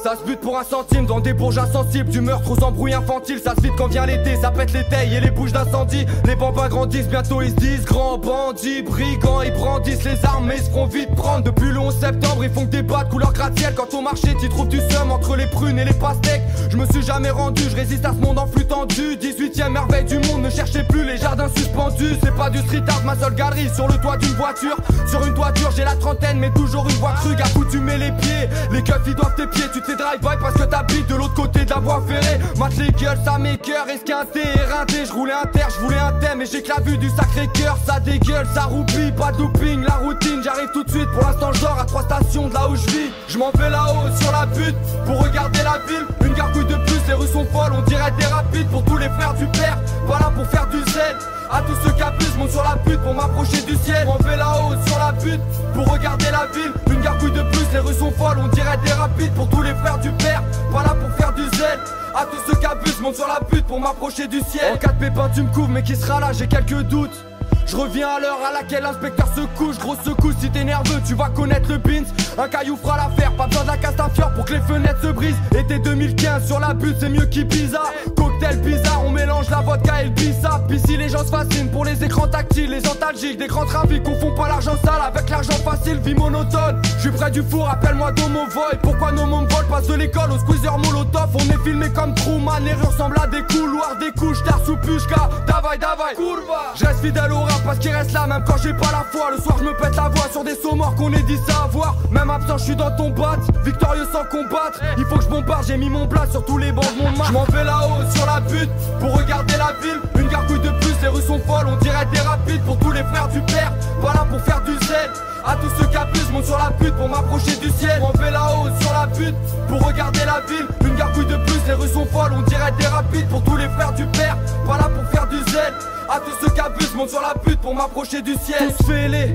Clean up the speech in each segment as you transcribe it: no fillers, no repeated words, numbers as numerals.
Ça se bute pour un centime dans des bourges insensibles. Du meurtre aux embrouilles infantiles. Ça se vide quand vient l'été, ça pète les tailles et les bouches d'incendie. Les bambins grandissent, bientôt ils se disent grands bandits, brigands. Ils brandissent les armes mais ils se feront vite prendre. Depuis le 11 septembre ils font que des bas de couleur gratte-ciel. Quand au marché t'y trouves du seum entre les prunes et les pastèques. Je me suis jamais rendu, je résiste à ce monde en flux tendu. 18ème merveille du monde, ne cherchez plus les jardins suspendus. C'est pas du street art, ma seule galerie sur le toit d'une voiture. Sur une toiture j'ai la trentaine mais toujours une voix crue. Accoutumé les pieds, les keufs ils doivent tes pieds. Tu te fais drive-by parce que t'habites de l'autre côté de la voie ferrée. Mate les gueules, ça m'écoeure, esquinté, éreinté. Je roulais un terre, je voulais un thème et j'ai que la vue du sacré cœur. Ça dégueule, ça roupille, pas de doping, la routine. J'arrive tout de suite, pour l'instant je dors à 3 stations de là où je vis. Je m'en vais là-haut sur la butte pour regarder la ville. Une gargouille de plus, les rues sont folles, on dirait des rapides. Pour tous les frères du père, voilà pour faire du zèle. À tous ceux qui abusent, monte sur la butte pour m'approcher du ciel. On fait là-haut sur la butte pour regarder la ville. Une gargouille de plus, les rues sont folles, on dirait des rapides. Pour tous les frères du père, pas là pour faire du zèle. À tous ceux qui abusent, monte sur la butte pour m'approcher du ciel. En cas de pépin tu me couvres, mais qui sera là, j'ai quelques doutes. Je reviens à l'heure à laquelle l'inspecteur se couche. Grosse secousse, si t'es nerveux tu vas connaître le Beans. Un caillou fera l'affaire, pas besoin de la Castafiore pour que les fenêtres se brisent. Été 2015 sur la butte c'est mieux qu'Ibiza. Cocktail bizarre, on mélange la vodka et le bissap. Ici les gens se fascinent pour les écrans tactiles, les antalgiques, des grands trafics. Confond pas l'argent sale avec l'argent facile, vie monotone. Je suis près du four, appelle-moi Domo Void. Pourquoi nos mômes volent, passe de l'école au squeezer molotov. On est filmé comme Truman, les rues ressemblent à des couloirs, des couches, d'art sous pushka. Davai, davai, kurva. Je reste fidèle au rap parce qu'il reste là même quand j'ai pas la foi. Le soir je me pète la voix sur des sauts morts qu'on est dit savoir. Même absent je suis dans ton bat, victorieux sans combattre. Il faut que je bombarde, j'ai mis mon plat sur tous les bancs de mon match. Je m'en vais là-haut sur la butte pour regarder la ville. Une gargouille de plus, les rues sont folles, on dirait des rapides. Pour tous les frères du père, voilà pour faire du zèle. À tous ceux qui abusent, monte sur la butte pour m'approcher du ciel. Je m'en vais là-haut sur la butte pour regarder la ville. Une gargouille de plus, les rues sont folles, on dirait des rapides. Pour tous les frères du père, voilà pour faire du zèle. À tous ceux qui abusent, monte sur la butte pour m'approcher du ciel. Tous fêlés,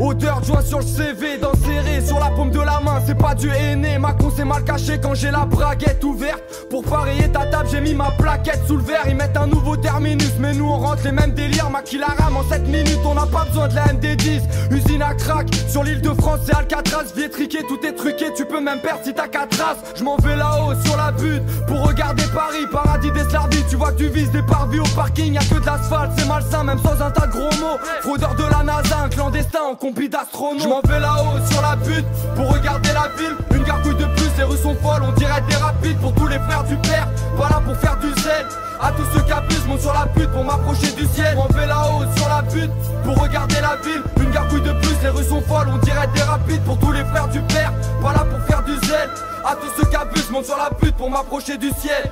odeur de joint sur le CV, dents serrées sur la paume de la main, c'est pas du henné. Ma con c'est mal caché quand j'ai la braguette ouverte. Pour parier ta table, j'ai mis ma plaquette sous le verre. Ils mettent un nouveau terminus, mais nous on rentre les mêmes délires. Maquille la rame en 7 minutes, on n'a pas besoin de la MD10. Usine à crack, sur l'île de France c'est Alcatraz. Vietriqué, tout est truqué, tu peux même perdre si t'as 4 traces. Je m'en vais là-haut sur la butte pour regarder Paris, paradis des Slardis. Tu vois que tu vises des parvis au parking, y'a que de l'asphalte. C'est malsain même sans un tas de gros mots. Fraudeur de la NASA, un clandestin en combi d'astronautes. Je m'en vais là-haut sur la butte pour regarder la ville. Une gargouille de plus, les rues sont folles, on dirait des rapides. Pour tous les frères du père, voilà pour faire du zèle. À tous ceux qui abusent, monte sur la butte pour m'approcher du ciel. Je m'en vais là-haut sur la butte pour regarder la ville. Une gargouille de plus, les rues sont folles, on dirait des rapides. Pour tous les frères du père, voilà pour faire du zèle. À tous ceux qui abusent, monte sur la butte pour m'approcher du ciel.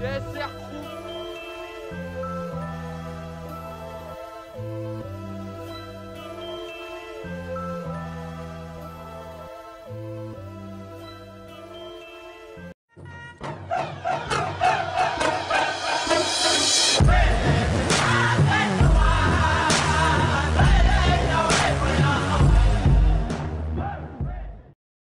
Yes,